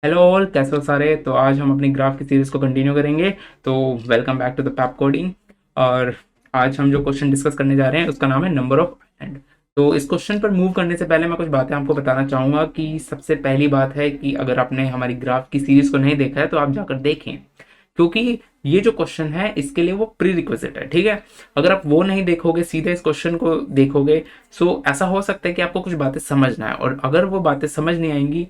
Hello all, कैसे हो सारे। तो आज हम अपनी ग्राफ की सीरीज को कंटिन्यू करेंगे। तो welcome back to the Pepcoding. और आज हम जो क्वेश्चन डिस्कस करने जा रहे हैं उसका नाम है नंबर ऑफ आइलैंड। तो इस क्वेश्चन पर मूव करने से पहले मैं कुछ बातें आपको बताना चाहूँगा कि सबसे पहली बात है कि अगर आपने हमारी ग्राफ की सीरीज को नहीं देखा है तो आप जाकर देखें, क्योंकि ये जो क्वेश्चन है इसके लिए वो प्री रिक्विजिट है। ठीक है, अगर आप वो नहीं देखोगे, सीधे इस क्वेश्चन को देखोगे, सो ऐसा हो सकता है कि आपको कुछ बातें समझना है, और अगर वो बातें समझ नहीं आएंगी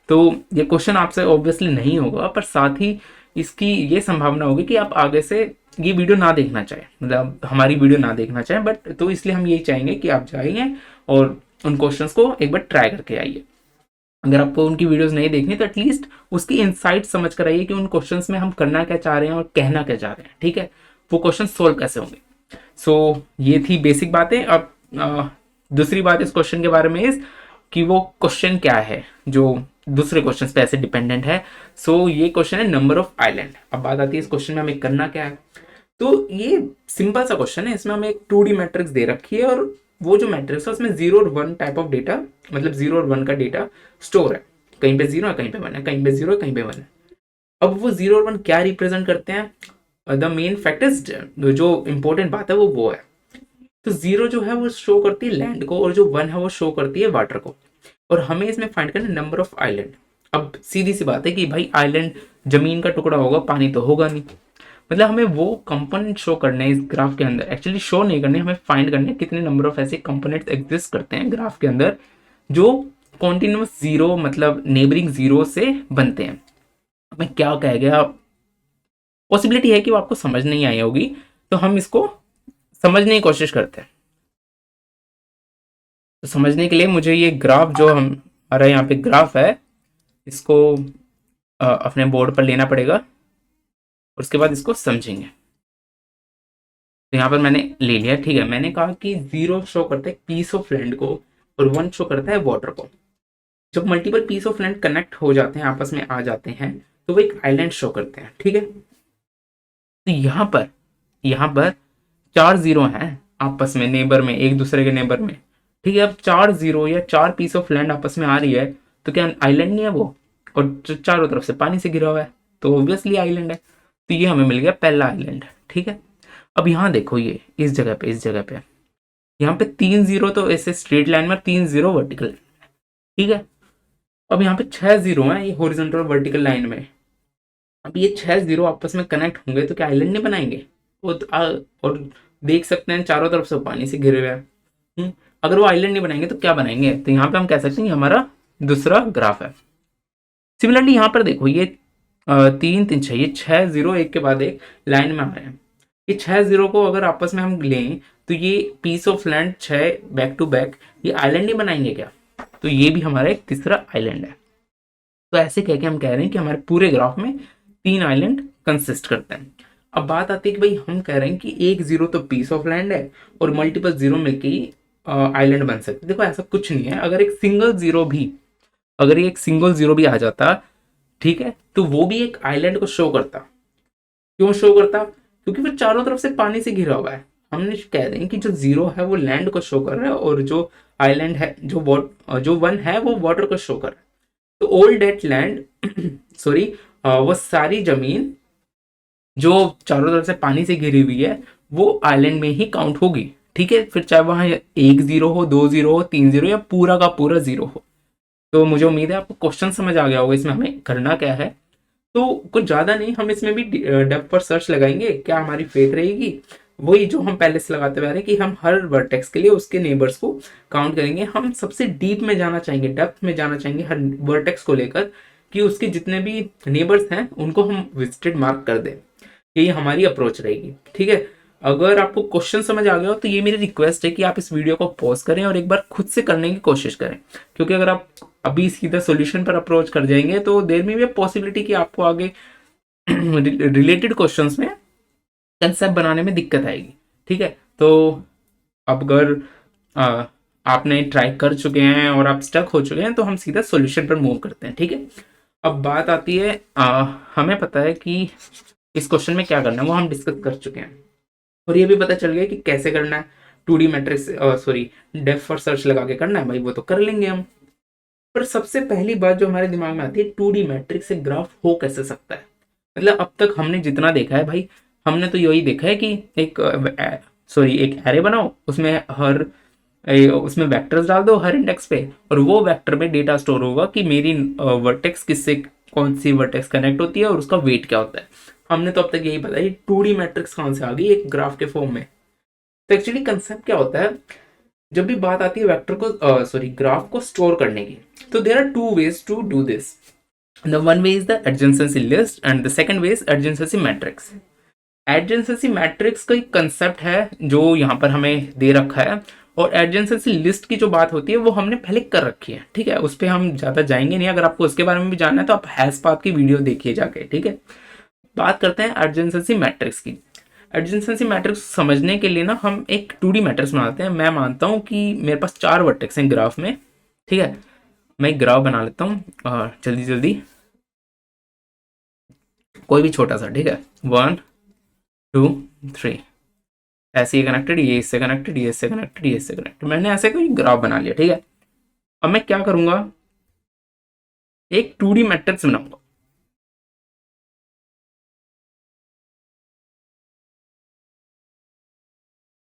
तो ये क्वेश्चन आपसे ऑब्वियसली नहीं होगा। पर साथ ही इसकी ये संभावना होगी कि आप आगे से ये वीडियो ना देखना चाहें, मतलब हमारी वीडियो ना देखना चाहें। बट तो इसलिए हम यही चाहेंगे कि आप जाइए और उन क्वेश्चंस को एक बार ट्राई करके आइए। अगर आपको उनकी वीडियोस नहीं देखनी तो एटलीस्ट उसकी इनसाइट समझ कर आइए कि उन क्वेश्चंस में हम करना क्या चाह रहे हैं और कहना क्या चाह रहे हैं। ठीक है, वो क्वेश्चन सोल्व कैसे होंगे। सो ये थी बेसिक बातें। अब दूसरी बात इस क्वेश्चन के बारे में इस कि वो क्वेश्चन क्या है जो दूसरे क्वेश्चन पे ऐसे डिपेंडेंट है। सो ये क्वेश्चन है नंबर ऑफ आइलैंड। अब बात आती है इस क्वेश्चन में हमें करना क्या है। तो ये सिंपल सा क्वेश्चन है, इसमें हमें एक 2D मैट्रिक्स दे रखी है, और वो जो मैट्रिक्स है उसमें 0 और 1 टाइप ऑफ डेटा, मतलब 0 और 1 का डेटा स्टोर है। कहीं पे 0 है, कहीं पे 1 है, कहीं पे 0 है, कहीं पे 1 है। अब वो 0 और 1 क्या रिप्रेजेंट करते हैं, द मेन फैक्ट इज, जो इंपॉर्टेंट बात है वो है, तो 0 जो है वो शो करती है लैंड को, और जो 1 है वो शो करती है वाटर को। और हमें इसमें फाइंड करना नंबर ऑफ आइलैंड। अब सीधी सी बात है कि भाई आइलैंड जमीन का टुकड़ा होगा, पानी तो होगा नहीं। मतलब हमें वो कंपोनेंट शो करने हैं इस ग्राफ के अंदर, एक्चुअली शो नहीं करने, हमें फाइंड करने हैं कितने नंबर ऑफ ऐसे कंपोनेंट्स एग्जिस्ट करते हैं ग्राफ के अंदर जो कॉन्टिन्यूस जीरो, मतलब नेबरिंग जीरो से बनते हैं। मैं क्या कह गया, पॉसिबिलिटी है कि वो आपको समझ नहीं आई होगी, तो हम इसको समझने की कोशिश करते हैं। तो समझने के लिए मुझे ये ग्राफ जो हम हमारा यहाँ पे ग्राफ है, इसको अपने बोर्ड पर लेना पड़ेगा, और उसके बाद इसको समझेंगे। तो यहाँ पर मैंने ले लिया। ठीक है, मैंने कहा कि 0 शो करता है पीस ऑफ लैंड को, और 1 शो करता है वाटर को। जब multiple piece of land connect हो जाते हैं, आपस में आ जाते हैं, तो वो एक आइलैंड शो करते हैं। ठीक है, तो यहाँ पर 4 0 हैं आपस में, नेबर में, एक दूसरे के नेबर में। ठीक है, अब 4 0 या 4 पीस ऑफ लैंड आपस में आ रही है, तो क्या आइलैंड नहीं है वो? और चारों तरफ से पानी से घिरा हुआ है, तो ऑब्वियसली आइलैंड है। तो ये हमें मिल गया पहला आइलैंड। ठीक है, अब यहाँ देखो, ये इस जगह पे यहाँ पे 3 0 तो ऐसे स्ट्रेट लाइन में, 3 0 वर्टिकल। ठीक है, अब यहाँ पे 6 0 है ये हॉरिजॉन्टल वर्टिकल लाइन में। अब ये 6 0 आपस में कनेक्ट होंगे तो क्या आइलैंड नहीं बनाएंगे? और देख सकते हैं चारों तरफ से पानी से घिरे हुए हैं। अगर वो आइलैंड नहीं बनाएंगे तो क्या बनाएंगे? तो यहाँ पे हम कह सकते हैं ये हमारा दूसरा ग्राफ है। सिमिलरली यहाँ पर देखो, ये 3 3 6, ये 6 0 एक के बाद एक लाइन में आ रहे हैं। ये 6 0 को अगर आपस में हम लें तो ये piece of land 6 back to back, ये आइलैंड नहीं बनाएंगे क्या? तो ये भी हमारा एक तीसरा आइलैंड है। तो ऐसे कह के हम कह रहे हैं कि हमारे पूरे ग्राफ में 3 आइलैंड कंसिस्ट करते हैं। अब बात आती है कि भाई हम कह रहे हैं कि एक 0 तो पीस ऑफ लैंड है, और मल्टीपल 0 मिलके ही आइलैंड बन सकते। देखो ऐसा कुछ नहीं है। अगर एक सिंगल जीरो भी आ जाता, ठीक है, तो वो भी एक आइलैंड को शो करता। क्यों शो करता? क्योंकि वो चारों तरफ से पानी से घिरा हुआ है। हमने कह रहे हैं कि जो 0 है वो लैंड को शो कर रहा है, और जो आइलैंड है, जो 1 है वो वाटर को शो कर रहा है। तो ऑल डेट लैंड सॉरी, वो सारी जमीन जो चारों तरफ से पानी से घिरी हुई है वो आइलैंड में ही काउंट होगी। ठीक है, फिर चाहे वहां 1 0 हो, 2 0 हो, 3 0 या पूरा का पूरा 0 हो। तो मुझे उम्मीद है आपको क्वेश्चन समझ आ गया होगा इसमें हमें करना क्या है। तो कुछ ज्यादा नहीं, हम इसमें भी डेप्थ पर सर्च लगाएंगे। क्या हमारी फेथ रहेगी? वही जो हम पहले से लगाते हुए आ रहे हैं कि हम हर वर्टेक्स के लिए उसके नेबर्स को काउंट करेंगे। हम सबसे डीप में जाना चाहेंगे, डेप्थ में जाना चाहेंगे हर वर्टेक्स को लेकर, कि उसके जितने भी नेबर्स हैं उनको हम विजिटेड मार्क कर दें। यही हमारी अप्रोच रहेगी। ठीक है, अगर आपको क्वेश्चन समझ आ गया हो तो ये मेरी रिक्वेस्ट है कि आप इस वीडियो को पॉज करें और एक बार खुद से करने की कोशिश करें, क्योंकि अगर आप अभी सीधा सॉल्यूशन पर अप्रोच कर जाएंगे तो देर में भी पॉसिबिलिटी कि आपको आगे रिलेटेड क्वेश्चंस में कंसेप्ट बनाने में दिक्कत आएगी। ठीक है, तो अब अगर आ, आपने ट्राई कर चुके हैं और आप स्टक हो चुके हैं तो हम सीधा सॉल्यूशन पर मूव करते हैं। ठीक है, अब बात आती है, हमें पता है कि इस क्वेश्चन में क्या करना है, वो हम डिस्कस कर चुके हैं, और ये भी पता चल गया कि कैसे करना है। 2D matrix, sorry, depth first search लगा के करना है भाई, वो तो कर लेंगे हम। पर सबसे पहली बात जो हमारे दिमाग में आती है, 2D मैट्रिक्स से ग्राफ हो कैसे सकता है। मतलब अब तक हमने जितना देखा है भाई, हमने तो यही देखा है कि एक एक एरे बनाओ, उसमें उसमें वेक्टर्स डाल दो हर इंडेक्स पे, और वो वेक्टर में डेटा स्टोर होगा कि मेरी वर्टेक्स किससे कौन सी वर्टेक्स कनेक्ट होती है और उसका वेट क्या होता है। हमने तो अब तक यही पता है 2D मैट्रिक्स कहाँ से आ गई एक ग्राफ के फॉर्म में। तो एक्चुअली कंसेप्ट क्या होता है, जब भी बात आती है वेक्टर को ग्राफ को स्टोर करने की, तो there are two ways to do this. The one way is the adjacency list and the second way is adjacency matrix. Adjacency matrix का एक कंसेप्ट है जो यहाँ पर हमें दे रखा है, और एडजेंसेंसी लिस्ट की जो बात होती है वो हमने पहले कर रखी है, ठीक है, उस पर हम ज़्यादा जाएंगे नहीं। अगर आपको उसके बारे में भी जानना है तो आप हैश पाथ की वीडियो देखिए जाके, ठीक है। बात करते हैं एडजेंसेंसी मैट्रिक्स की। एडजेंसेंसी मैट्रिक्स समझने के लिए ना हम एक 2D मैट्रिक्स बनाते हैं। मैं मानता हूँ कि मेरे पास 4 वर्टेक्स हैं ग्राफ में, ठीक है। मैं एक ग्राफ बना लेता हूँ जल्दी जल्दी, कोई भी छोटा सा, ठीक है। 1 2 3 ऐसे ही कनेक्टेड, ये इससे कनेक्टेड, ये इससे कनेक्टेड, ये इससे कनेक्टेड। मैंने ऐसे कोई ग्राफ बना लिया, ठीक है। अब मैं क्या करूंगा, एक 2D मैट्रिक्स बनाऊंगा।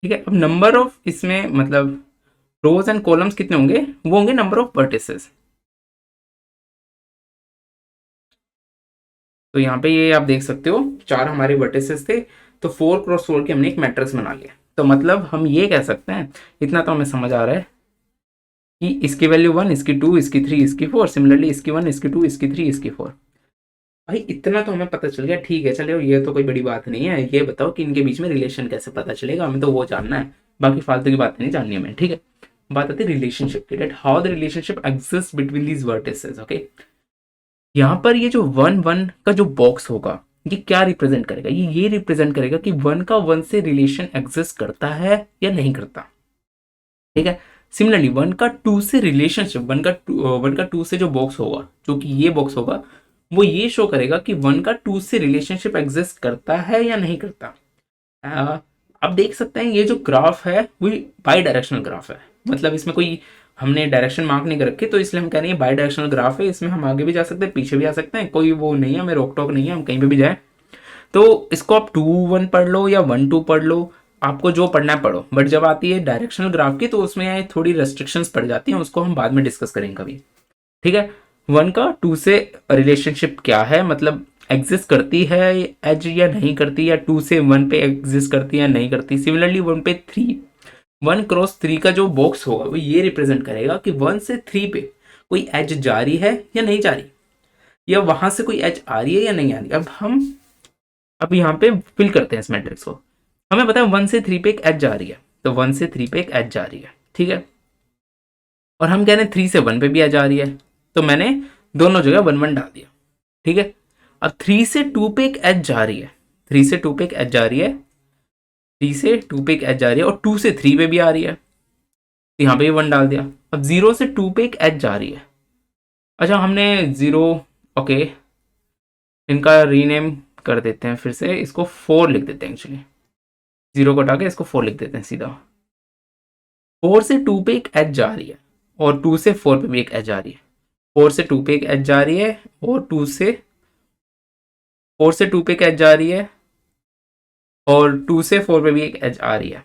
ठीक है। अब नंबर ऑफ इसमें मतलब रोज एंड कॉलम्स कितने होंगे, वो होंगे नंबर ऑफ वर्टिसेस। तो यहाँ पे ये आप देख सकते हो 4 हमारे वर्टिसेस थे, तो 4x4 की हमने एक मैट्रिक्स बना लिया। तो मतलब हम ये कह सकते हैं, इतना तो हमें समझ आ रहा है कि इसकी वैल्यू 1, इसकी 2, इसकी 3, इसकी 4, सिमिलरली इसकी 1, इसकी 2, इसकी 3, इसकी 4। भाई इतना तो हमें पता चल गया, ठीक है, चलो ये तो कोई बड़ी बात नहीं है। ये बताओ कि इनके बीच में रिलेशन कैसे पता चलेगा, हमें तो वो जानना है, बाकी फालतू की बातें नहीं जाननी हमें, ठीक है। बात आती है रिलेशनशिप की, that how the relationship exist between these vertices, okay. यहाँ पर ये जो 1 1 का जो बॉक्स होगा, ये क्या रिप्रेजेंट करेगा, ये रिप्रेजेंट करेगा कि 1 का 1 से रिलेशन एग्जिस्ट करता है या नहीं करता, ठीक है। सिमिलरली 1 का 2 से रिलेशनशिप, 1 का 2 से जो बॉक्स होगा, जो कि ये बॉक्स होगा, वो ये शो करेगा कि 1 का 2 से रिलेशनशिप एग्जिस्ट करता है या नहीं करता। आप देख सकते हैं ये जो ग्राफ है वो बाई डायरेक्शनल ग्राफ है। मतलब इसमें कोई हमने डायरेक्शन मार्क नहीं कर रखी, तो इसलिए हम कह रहे हैं बाई डायरेक्शनल ग्राफ है। इसमें हम आगे भी जा सकते हैं, पीछे भी आ सकते हैं, कोई वो नहीं है, हमें रोक टोक नहीं है, हम कहीं पे भी जाए। तो इसको आप 2 1 पढ़ लो या 1 2 पढ़ लो, आपको जो पढ़ना है पढ़ो। बट जब आती है डायरेक्शनल ग्राफ की, तो उसमें थोड़ी रेस्ट्रिक्शंस पड़ जाती हैं, उसको हम बाद में डिस्कस करेंगे कभी, ठीक है। 1 का 2 से रिलेशनशिप क्या है, मतलब एग्जिस्ट करती है एज या नहीं करती, या 2 से 1 पे एग्जिस्ट करती है या नहीं करती। सिमिलरली 1 पे 3, 1x3 का जो बॉक्स होगा वो ये रिप्रेजेंट करेगा कि 1 से 3 पे कोई एज जा रही है या नहीं जा रही, या वहां से कोई एज आ रही है या नहीं आ रही। अब यहाँ पे फिल करते हैं इस मैट्रिक्स को। हमें पता है 1 से 3 पे एक एज जा रही है, तो 1 से 3 पे एक एज जा रही है, ठीक है। और हम कह रहे हैं 3 से 1 पे भी एज आ रही है, तो मैंने दोनों जगह 1 1 डाल दिया, ठीक है। अब 3 से 2 पे एक एज जा रही है, 3 से 2 पे एक एज जा रही है, 3 से 2 पे एक एज जा रही है, और 2 से 3 पे भी आ रही है, तो यहाँ पे भी 1 डाल दिया। अब 0 से 2 पे एक एज जा रही है। अच्छा, हमने 0, ओके, इनका रीनेम कर देते हैं, फिर से इसको 4 लिख देते हैं। एक्चुअली 0 को हटा के इसको 4 लिख देते हैं सीधा। 4 से 2 पे एक एज जा रही है, और 2 से 4 पे भी एक एज जा रही है। 4 से 2 पे एक एज जा रही है, और 4 से 2 पे एक एज जा रही है, और 2 से 4 पे भी एक एज आ रही है।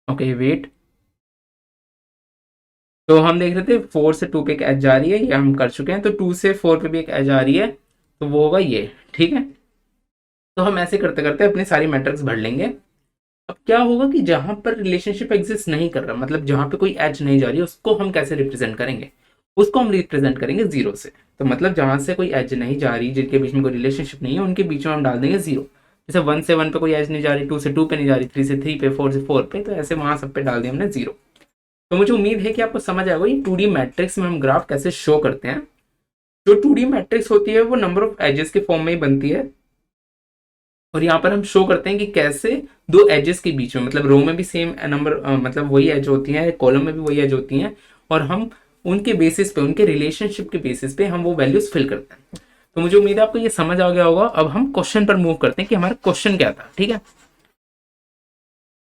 ओके वेट, तो हम देख रहे थे 4 से 2 पे एक एज जा रही है, ये हम कर चुके हैं। तो 2 से 4 पे भी एक एज आ रही है, तो वो होगा ये, ठीक है। तो हम ऐसे करते करते अपनी सारी मैट्रिक्स भर लेंगे। अब क्या होगा कि जहां पर रिलेशनशिप एग्जिस्ट नहीं कर रहा, मतलब जहां पे कोई एज नहीं जा रही, उसको हम कैसे रिप्रेजेंट करेंगे, उसको हम रिप्रेजेंट करेंगे 0 से। तो मतलब जहां से कोई एज नहीं जा रही, जिनके बीच में कोई रिलेशनशिप नहीं है, उनके बीच में हम डाल देंगे 0। जैसे 1 से 1 पे कोई एज नहीं जा रही, 2 से 2 पे नहीं जा रही, 3 से 3 पे, 4 से 4 पे, तो ऐसे वहां सब पे डाल दिया हमने 0। तो मुझे उम्मीद है कि आपको समझ आएगा ये 2D मैट्रिक्स में हम ग्राफ कैसे शो करते हैं। जो 2D मैट्रिक्स होती है वो नंबर ऑफ एजेस के फॉर्म में ही बनती है, और यहाँ पर हम शो करते हैं कि कैसे दो एजेस के बीच में, मतलब रो में भी सेम नंबर, मतलब वही एज होती है, कॉलम में भी वही एज होती हैं, और हम उनके बेसिस पे, उनके रिलेशनशिप के बेसिस पे हम वो वैल्यूज फिल करते हैं। तो मुझे उम्मीद है आपको ये समझ आ गया होगा। अब हम क्वेश्चन पर मूव करते हैं कि हमारा क्वेश्चन क्या था, ठीक है।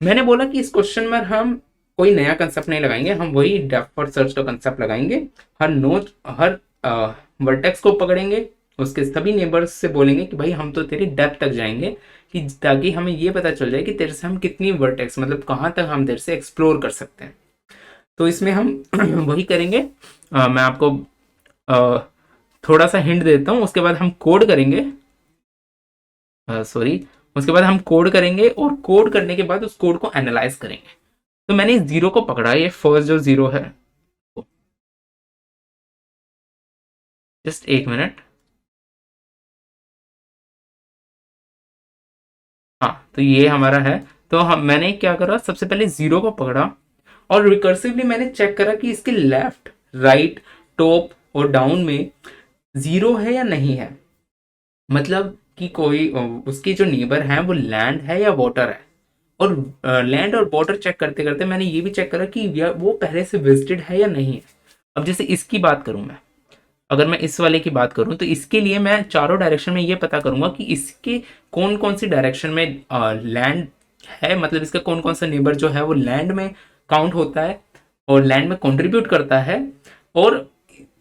मैंने बोला कि इस क्वेश्चन में हम कोई नया कंसेप्ट नहीं लगाएंगे, हम वही डेप्थ फर्स्ट सर्च का कंसेप्ट लगाएंगे। हर नोड, हर वर्टेक्स को पकड़ेंगे, उसके सभी नेबर्स से बोलेंगे कि भाई हम तो तेरी डेप्थ तक जाएंगे, कि ताकि हमें ये पता चल जाए कि तेरे से हम कितनी वर्टेक्स, मतलब कहाँ तक हम तेरे से एक्सप्लोर कर सकते हैं। तो इसमें हम वही करेंगे। मैं आपको अ, थोड़ा सा हिंट देता हूँ, उसके बाद हम कोड करेंगे। सॉरी, उसके बाद हम कोड करेंगे और कोड करने के बाद उस कोड को एनालाइज करेंगे। तो मैंने इस जीरो को पकड़ा, ये फर्स्ट जो जीरो है, जस्ट एक मिनट। हाँ, तो ये हमारा है। तो हम मैंने क्या करा, सबसे पहले जीरो को पकड़ा और रिकर्सिवली मैंने चेक करा कि इसके लेफ्ट, राइट, टॉप और डाउन में जीरो है या नहीं है। मतलब कि कोई उसकी जो नेबर है वो लैंड है या वाटर है। और लैंड और वाटर चेक करते करते मैंने ये भी चेक करा कि वो पहले से विजिटेड है या नहीं है। अब जैसे इसकी बात करूं मैं, अगर मैं इस वाले की बात करूं तो इसके लिए मैं चारों डायरेक्शन में ये पता करूंगा कि इसके कौन कौन सी डायरेक्शन में लैंड है, मतलब इसका कौन कौन सा नेबर जो है वो लैंड में काउंट होता है और लैंड में कंट्रीब्यूट करता है, और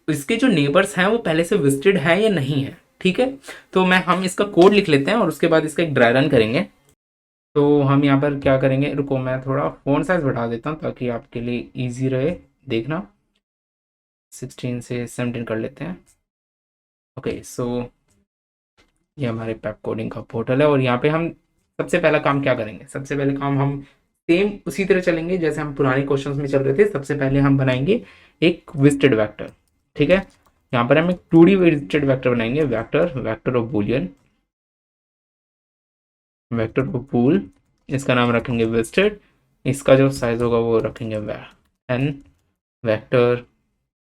इसके जो नेबर्स हैं वो पहले से विजिटेड है या नहीं है। ठीक है, तो हम इसका कोड लिख लेते हैं और उसके बाद इसका एक ड्राई रन करेंगे। तो हम यहाँ पर क्या करेंगे, रुको मैं थोड़ा फ़ॉन्ट साइज बढ़ा देता हूँ ताकि आपके लिए ईजी रहे देखना। 16 से 17 कर लेते हैं। ओके, सो ये हमारे पेप कोडिंग का पोर्टल है और यहाँ पे हम सबसे पहला काम क्या करेंगे, सबसे पहले काम हम सेम उसी तरह चलेंगे जैसे हम पुराने क्वेश्चंस में चल रहे थे। सबसे पहले हम बनाएंगे एक विजिटेड वेक्टर। ठीक है, यहाँ पर हम एक 2D विजिटेड वेक्टर बनाएंगे, vector, vector of Boolean, vector of pool, इसका नाम रखेंगे विजिटेड। इसका जो साइज होगा वो रखेंगे एन, वेक्टर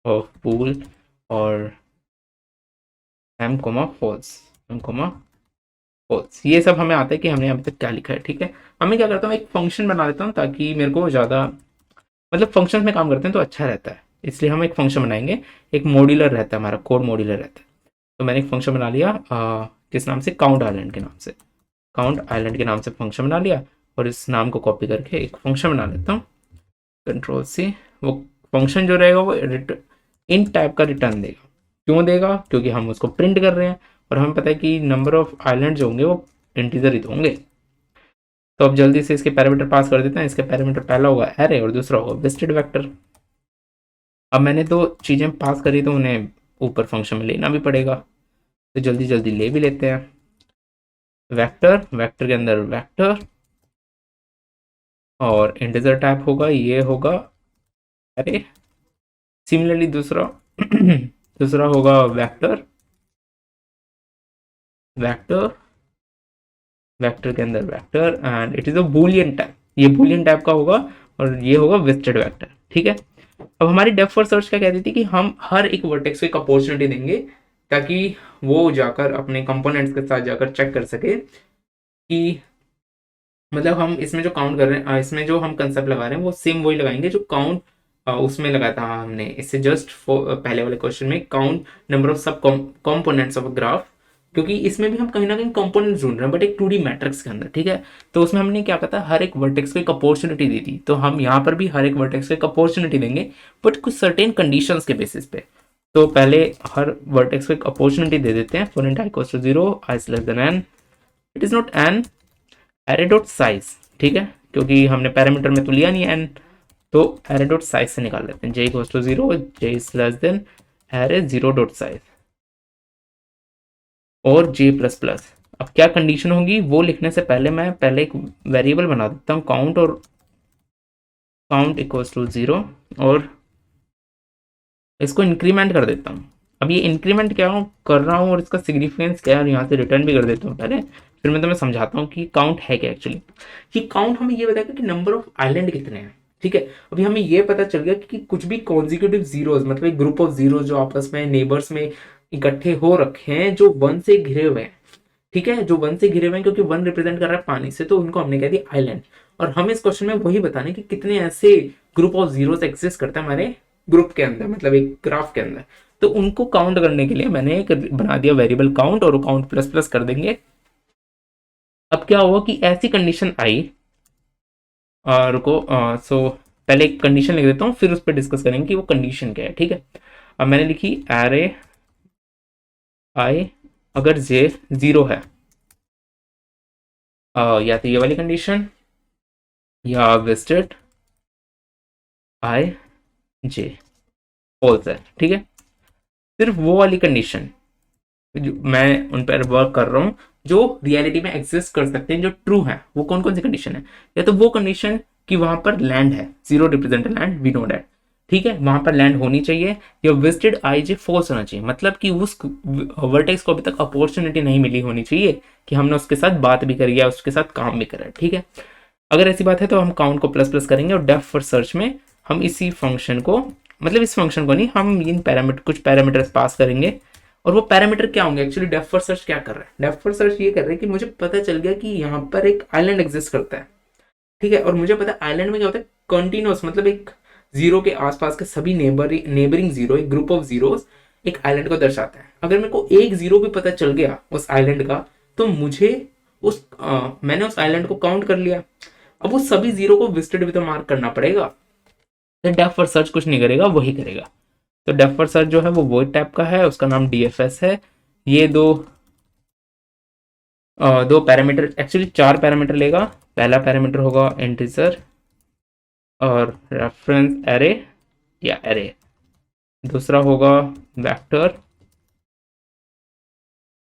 ऑफ पूल, और M comma false, M comma false. ये सब हमें आता है कि हमने अभी तक क्या लिखा है। ठीक है, अब मैं क्या करता हूँ, एक फंक्शन बना लेता हूँ ताकि मेरे को ज़्यादा, मतलब फंक्शन में काम करते हैं तो अच्छा रहता है, इसलिए हम एक फंक्शन बनाएंगे। एक मॉड्यूलर रहता है, हमारा कोड मॉड्यूलर रहता है। तो मैंने एक फंक्शन बना लिया किस नाम से, काउंट आइलैंड के नाम से, काउंट आइलैंड के नाम से फंक्शन बना लिया। और इस नाम को कॉपी करके एक फंक्शन बना लेता हूँ, कंट्रोल सी। वो फंक्शन जो रहेगा वो इन टाइप का रिटर्न देगा। क्यों देगा, क्योंकि हम उसको प्रिंट कर रहे हैं और हमें पता है कि नंबर ऑफ आइलैंड जो होंगे वो इंटीजर ही तो होंगे। तो अब जल्दी से इसके पैरामीटर पास कर देते हैं। इसके पैरामीटर पहला होगा एरे और दूसरा होगा विजिटेड वेक्टर। अब मैंने दो चीज़ें पास करी तो उन्हें ऊपर फंक्शन में लेना भी पड़ेगा, तो जल्दी जल्दी ले भी लेते हैं। वेक्टर, वेक्टर के अंदर वेक्टर और इंटीजर टाइप होगा, ये होगा एरे। सिमिलरली दूसरा दूसरा होगा वेक्टर, वेक्टर, वेक्टर के अंदर vector and it is a Boolean type, ये बूलियन टाइप का होगा और ये होगा विजिटेड वेक्टर। ठीक है, अब हमारी डेप्थ फर्स्ट सर्च क्या कहती थी कि हम हर एक वर्टेक्स को एक अपॉर्चुनिटी देंगे ताकि वो जाकर अपने कंपोनेंट्स के साथ जाकर चेक कर सके कि, मतलब हम इसमें जो काउंट कर रहे हैं, इसमें जो हम कंसेप्ट लगा रहे हैं वो सेम वही लगाएंगे जो काउंट उसमें लगाया था हमने। इससे जस्ट पहले वाले क्वेश्चन में काउंट नंबर ऑफ सब कंपोनेंट्स ऑफ ग्राफ, क्योंकि इसमें भी हम कहीं ना कहीं कंपोनेंट्स ढूंढ रहे हैं बट एक 2D मैट्रिक्स के अंदर। ठीक है, तो उसमें हमने क्या कहा था, हर एक वर्टेक्स को एक अपॉर्चुनिटी दी थी। तो हम यहाँ पर भी हर एक वर्टेक्स को एक अपॉर्चुनिटी देंगे बट कुछ सर्टेन कंडीशंस के बेसिस पे। तो पहले हर वर्टेक्स को एक अपॉर्चुनिटी दे देते हैं। For int i equals to 0, i is less than n, it is not n, array dot size. ठीक है, क्योंकि हमने पैरामीटर में तो लिया नहीं एन, तो एरे डॉट साइज से निकाल लेते हैं। j equals to 0, j is less than array 0 dot size और j प्लस प्लस। अब क्या कंडीशन होगी वो लिखने से पहले मैं पहले एक वेरिएबल बना देता हूँ काउंट, और काउंट इक्वल्स टू 0 और इसको इंक्रीमेंट कर देता हूँ। अब ये इंक्रीमेंट क्या कर रहा हूँ और इसका सिग्निफिकेंस क्या है, और यहाँ से रिटर्न भी कर देता हूँ पहले, फिर मैं तुम्हें समझाता हूँ कि काउंट है क्या एक्चुअली। कि काउंट हमें ये बताएगा कि नंबर ऑफ आइलैंड कितने हैं। ठीक है, अभी हमें ये पता चल गया कि कुछ भी कॉन्जिक्यूटिव जीरोस, मतलब एक ग्रुप ऑफ जीरो जो आपस में नेबर्स में इकट्ठे हो रखे हैं जो वन से घिरे हुए हैं। ठीक है, जो वन से घिरे हुए हैं क्योंकि वन रिप्रेजेंट कर रहा है पानी से, तो उनको हमने कह दिया आइलैंड। और हमें इस क्वेश्चन में वही बताने कि कितने ऐसे ग्रुप ऑफ जीरोस एग्जिस्ट करते हैं हमारे ग्रुप के अंदर, मतलब एक ग्राफ के अंदर। तो उनको काउंट करने के लिए मैंने एक बना दिया वेरिएबल काउंट, और काउंट प्लस प्लस कर देंगे। अब क्या हुआ कि ऐसी कंडीशन आई रुको, सो पहले एक कंडीशन लिख देता हूँ, फिर उस पर डिस्कस करेंगे कि वो कंडीशन क्या है। ठीक है, अब मैंने लिखी एरे आई अगर जे 0 है, या तो ये वाली कंडीशन या विजिटेड आई जे फॉल्स है। ठीक है, सिर्फ वो वाली कंडीशन जो मैं उन पर वर्क कर रहा हूँ जो रियलिटी में एग्जिस्ट कर सकते हैं, जो ट्रू है, वो कौन कौन सी कंडीशन है। या तो वो कंडीशन कि वहां पर लैंड है, 0 represent land, we know that. ठीक है, वहां पर लैंड होनी चाहिए, या विजिटेड आई जे फॉल्स होना चाहिए, मतलब कि उस वर्टेक्स को अभी तक अपॉर्चुनिटी नहीं मिली होनी चाहिए कि हमने उसके साथ बात भी करी है, उसके साथ काम भी करा। ठीक है, अगर ऐसी बात है तो हम काउंट को प्लस प्लस करेंगे, और डेप्थ फर्स्ट सर्च में हम इसी फंक्शन को, मतलब इस फंक्शन को नहीं, हम इन पैरामीटर, कुछ पैरामीटर्स पास करेंगे। और वो पैरामीटर क्या होंगे, एक्चुअली डेप्थ फर्स्ट सर्च क्या कर रहा है, डेप्थ फर्स्ट सर्च ये कर रहा है कि मुझे पता चल गया कि यहाँ पर एक आइलैंड एग्जिस्ट करता है। ठीक है, और मुझे पता है आइलैंड में क्या होता है, कंटिन्यूअस, मतलब एक जीरो के आसपास के सभी नेबरिंग जीरो, एक ग्रुप ऑफ जीरोस एक आइलैंड को दर्शाता है। अगर मेरे को एक जीरो भी पता चल गया उस आइलैंड का, तो मुझे मैंने उस आइलैंड को काउंट कर लिया। अब वो सभी जीरो को विजिटेड भी तो मार्क करना पड़ेगा, तो डेप्थ फर्स्ट सर्च कुछ नहीं करेगा, वही करेगा। तो डेप्थ फर्स्ट सर्च जो है वो वही टाइप का है, उसका नाम डीएफएस है। ये दो पैरामीटर, एक्चुअली 4 पैरामीटर लेगा। पहला पैरामीटर होगा इंटीजर और रेफरेंस एरे या एरे, दूसरा होगा vector,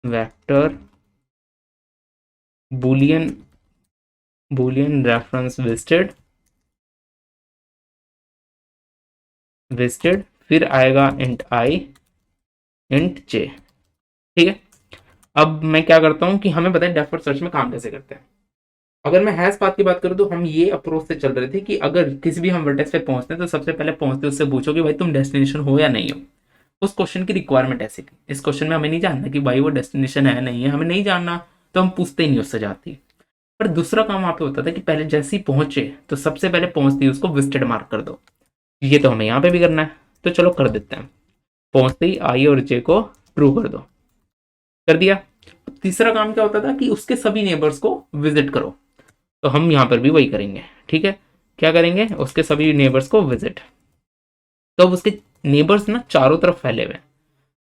vector Boolean, Boolean reference visited, visited, फिर आएगा इंट आई, इंट जे। ठीक है, अब मैं क्या करता हूं कि हमें पता है डेप्थ फर्स्ट सर्च में काम कैसे करते हैं। अगर मैं हैश पाथ की बात करूं तो हम ये अप्रोच से चल रहे थे कि अगर किसी भी हम वर्टेक्स पे पहुंचते हैं तो सबसे पहले पहुंचते उससे पूछो कि भाई तुम डेस्टिनेशन हो या नहीं हो। उस क्वेश्चन की रिक्वायरमेंट ऐसी थी। इस क्वेश्चन में हमें नहीं जानना कि भाई वो डेस्टिनेशन है नहीं है, हमें नहीं जानना, तो हम पूछते ही नहीं उससे जाती। पर दूसरा काम वहां पे होता था कि पहले जैसे ही पहुंचे तो सबसे पहले पहुंचते ही उसको विजिटेड मार्क कर दो। ये तो हमें यहाँ पे भी करना है, तो चलो कर देते हैं। पहुंचते ही आई और जे को ट्रू कर दो, कर दिया। तीसरा काम क्या होता था कि उसके सभी नेबर्स को विजिट करो, तो हम यहाँ पर भी वही करेंगे। ठीक है, क्या करेंगे, उसके सभी नेबर्स को विजिट। तो अब उसके नेबर्स ना चारों तरफ फैले हुए हैं,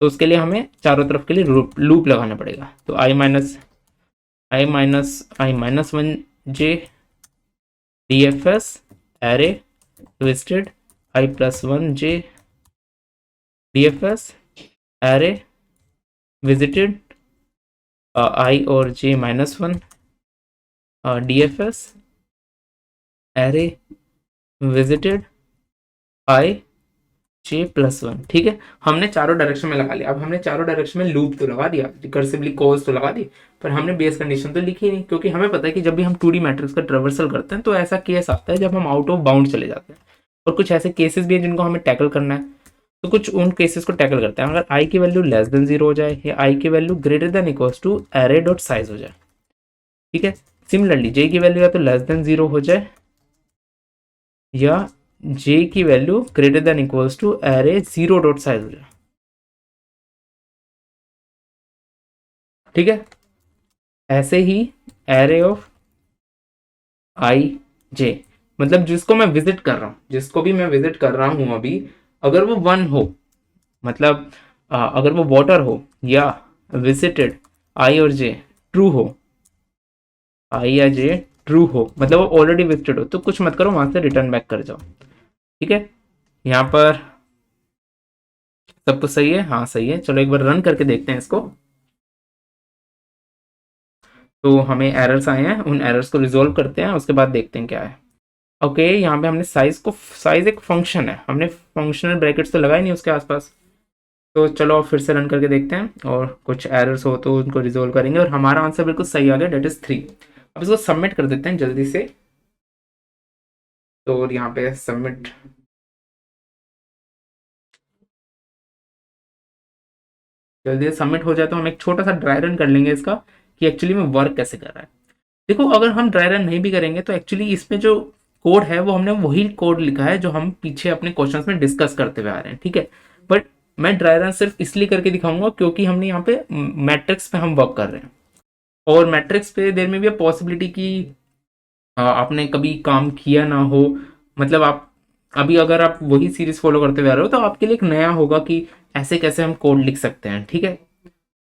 तो उसके लिए हमें चारों तरफ के लिए लूप लगाना पड़ेगा। तो I minus 1 J D F S array twisted i+1 J D F S array visited I और j-1 D F S array visited I j+1। ठीक है, हमने चारों डायरेक्शन में लगा लिया। अब हमने चारों डायरेक्शन में लूप तो लगा दिया, रिकर्सिवली कॉज तो लगा दी, पर हमने बेस कंडीशन तो लिखी नहीं, क्योंकि हमें पता है कि जब भी हम 2D मैट्रिक्स का ट्रेवर्सल करते हैं तो ऐसा केस आता है जब हम आउट ऑफ बाउंड चले जाते हैं, और कुछ ऐसे केसेस भी हैं जिनको हमें टैकल करना है। तो कुछ उन केसेस को टैकल करते हैं। अगर आई की वैल्यू लेस देन 0 हो जाए, या आई की value greater than equals to array dot size हो जाए। ठीक है, सिमिलरली जे की वैल्यू या तो लेस देन 0 हो जाए, या जे की value greater than equals to array 0 dot size हो जाए। ठीक है, ऐसे ही एरे ऑफ आई जे, मतलब जिसको मैं विजिट कर रहा हूं, जिसको भी मैं विजिट कर रहा हूं अभी, अगर वो 1 हो, मतलब अगर वो वाटर हो, या विजिटेड आई और जे ट्रू हो, आई या जे ट्रू हो, मतलब वो ऑलरेडी विजिटेड हो, तो कुछ मत करो, वहां से रिटर्न बैक कर जाओ। ठीक है, यहाँ पर सब कुछ सही है, हाँ सही है। चलो एक बार रन करके देखते हैं इसको। तो हमें एरर्स आए हैं, उन एरर्स को रिजोल्व करते हैं, उसके बाद देखते हैं क्या है। ओके, यहाँ पे हमने साइज एक फंक्शन है, हमने फंक्शनल ब्रैकेट्स तो लगाए नहीं उसके आसपास। तो चलो फिर से रन करके देखते हैं, और कुछ एरर्स हो तो उनको रिजोल्व करेंगे, और हमारा आंसर बिल्कुल सही आ गया, डेट इज 3। अब इसको सबमिट कर देते हैं जल्दी से। तो यहाँ पे सबमिट, जल्दी से सबमिट हो जाए तो हम एक छोटा सा ड्राई रन कर लेंगे इसका, कि एक्चुअली में वर्क कैसे कर रहा है। देखो, अगर हम ड्राई रन नहीं भी करेंगे तो एक्चुअली इसमें जो कोड है वो हमने वही कोड लिखा है जो हम पीछे अपने क्वेश्चंस में डिस्कस करते हुए आ रहे हैं। ठीक है, बट मैं ड्राई रन सिर्फ इसलिए करके दिखाऊंगा क्योंकि हमने यहाँ पे मैट्रिक्स पे हम वर्क कर रहे हैं, और मैट्रिक्स पे देर में भी पॉसिबिलिटी की आपने कभी काम किया ना हो, मतलब आप अभी अगर आप वही सीरीज फॉलो करते हुए आ रहे हो तो आपके लिए एक नया होगा कि ऐसे कैसे हम कोड लिख सकते हैं। ठीक है,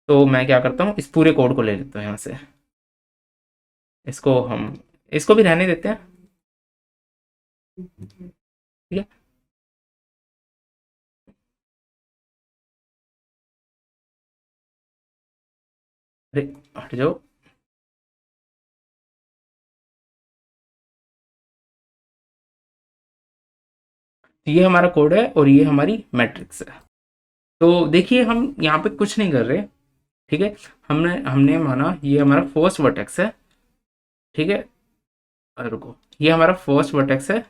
तो मैं क्या करता हूँ, इस पूरे कोड को ले लेता हूँ यहाँ से, इसको हम इसको भी रहने देते हैं। ठीक है, अरे हट जाओ। ये हमारा कोड है और ये हमारी मैट्रिक्स है। तो देखिए हम यहाँ पे कुछ नहीं कर रहे। ठीक है, हमने हमने माना ये हमारा फर्स्ट वर्टेक्स है। ठीक है, रुको, ये हमारा फर्स्ट वर्टेक्स है।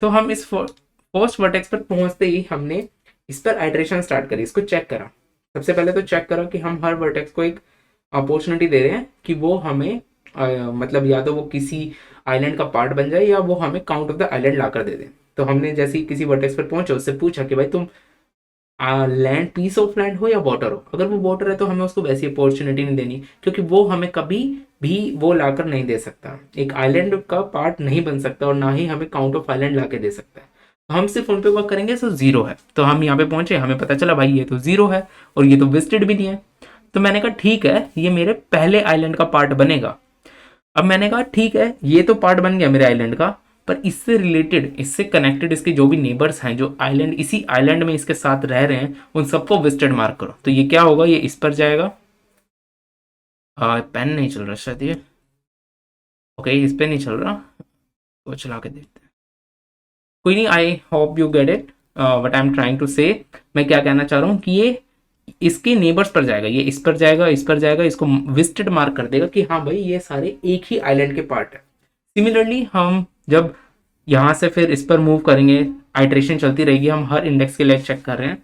तो हम इस फर्स्ट वर्टेक्स पर पहुंचते ही हमने इस पर आइटरेशन स्टार्ट करी, इसको चेक करा। सबसे पहले तो चेक करा कि हम हर वर्टेक्स को एक अपॉर्चुनिटी दे रहे हैं कि वो हमें मतलब या तो वो किसी आइलैंड का पार्ट बन जाए या वो हमें काउंट ऑफ द आइलैंड ला कर दे दे। तो हमने जैसे ही किसी वर्टेक्स पर पहुंचे उससे पूछा कि भाई तुम लैंड पीस ऑफ लैंड हो या वाटर हो। अगर वो वाटर है तो हमें उसको वैसी अपॉर्चुनिटी नहीं देनी, क्योंकि वो हमें कभी भी वो लाकर नहीं दे सकता, एक आइलैंड का पार्ट नहीं बन सकता और ना ही हमें काउंट ऑफ आइलैंड ला के दे सकता है। तो हम सिर्फ उन पे वर्क करेंगे तो जीरो है। तो हम यहाँ पे पहुंचे, हमें पता चला भाई ये तो जीरो है और ये तो विजिटेड भी नहीं है। तो मैंने कहा ठीक है, ये मेरे पहले आइलैंड का पार्ट बनेगा। अब मैंने कहा ठीक है, ये तो पार्ट बन गया मेरे आइलैंड का, पर इससे रिलेटेड, इससे कनेक्टेड इसके जो भी नेबर्स हैं, जो आइलैंड इसी आइलैंड में इसके साथ रह रहे हैं, उन सबको विजिटेड मार्क करो। तो ये क्या होगा, ये इस पर जाएगा। पेन नहीं चल रहा शायद ये, ओके इस पे नहीं चल रहा, तो चला के देखते हैं। कोई नहीं, I hope you get it what I am trying to say. मैं क्या कहना चाह रहा हूँ कि ये इसके नेबर्स पर जाएगा, ये इस पर जाएगा, इस पर जाएगा, इसको विजिटेड मार्क कर देगा कि हाँ भाई ये सारे एक ही आइलैंड के पार्ट है। सिमिलरली हम जब यहाँ से फिर इस पर मूव करेंगे, आइट्रेशन चलती रहेगी, हम हर इंडेक्स के लिए चेक कर रहे हैं,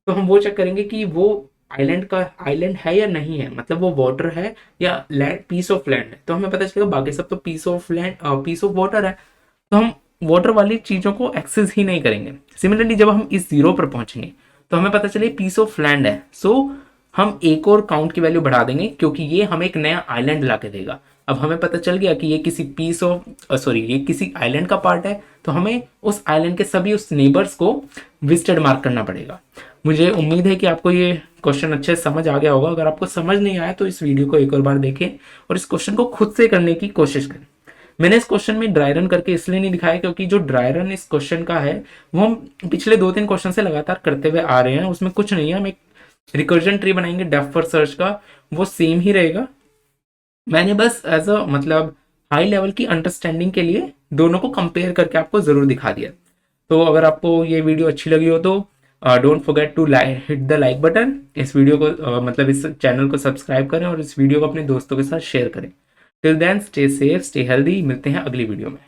तो हम वो चेक करेंगे कि वो आइलैंड का आइलैंड है या नहीं है, मतलब वो वाटर है या लैंड, पीस ऑफ लैंड है। तो हमें पता चलेगा बाकी सब तो piece of land, piece of water है, तो हम वाटर वाली चीज़ों को एक्सेस ही नहीं करेंगे। सिमिलरली जब हम इस जीरो पर पहुंचेंगे तो हमें पता चले पीस ऑफ लैंड है, सो हम एक और काउंट की वैल्यू बढ़ा देंगे क्योंकि ये हमें एक नया आइलैंड ला के देगा। अब हमें पता चल गया कि ये किसी पीस ऑफ सॉरी ये किसी आइलैंड का पार्ट है, तो हमें उस आइलैंड के सभी उस नेबर्स को विजिटेड मार्क करना पड़ेगा। मुझे उम्मीद है कि आपको ये क्वेश्चन अच्छे से समझ आ गया होगा। अगर आपको समझ नहीं आया तो इस वीडियो को एक और बार देखें और इस क्वेश्चन को खुद से करने की कोशिश करें। मैंने इस क्वेश्चन में ड्राई रन करके इसलिए नहीं दिखाया क्योंकि जो ड्राई रन इस क्वेश्चन का है वो हम पिछले 2-3 क्वेश्चन से लगातार करते हुए आ रहे हैं, उसमें कुछ नहीं है। हम एक रिकर्जन ट्री बनाएंगे डेप्थ फर्स्ट सर्च का, वो सेम ही रहेगा। मैंने बस एज अ मतलब हाई लेवल की अंडरस्टैंडिंग के लिए दोनों को कंपेयर करके आपको जरूर दिखा दिया। तो अगर आपको ये वीडियो अच्छी लगी हो तो don't forget to hit the like button. इस वीडियो को मतलब इस चैनल को सब्सक्राइब करें और इस वीडियो को अपने दोस्तों के साथ शेयर करें। Till then stay safe, stay healthy. मिलते हैं अगली वीडियो में।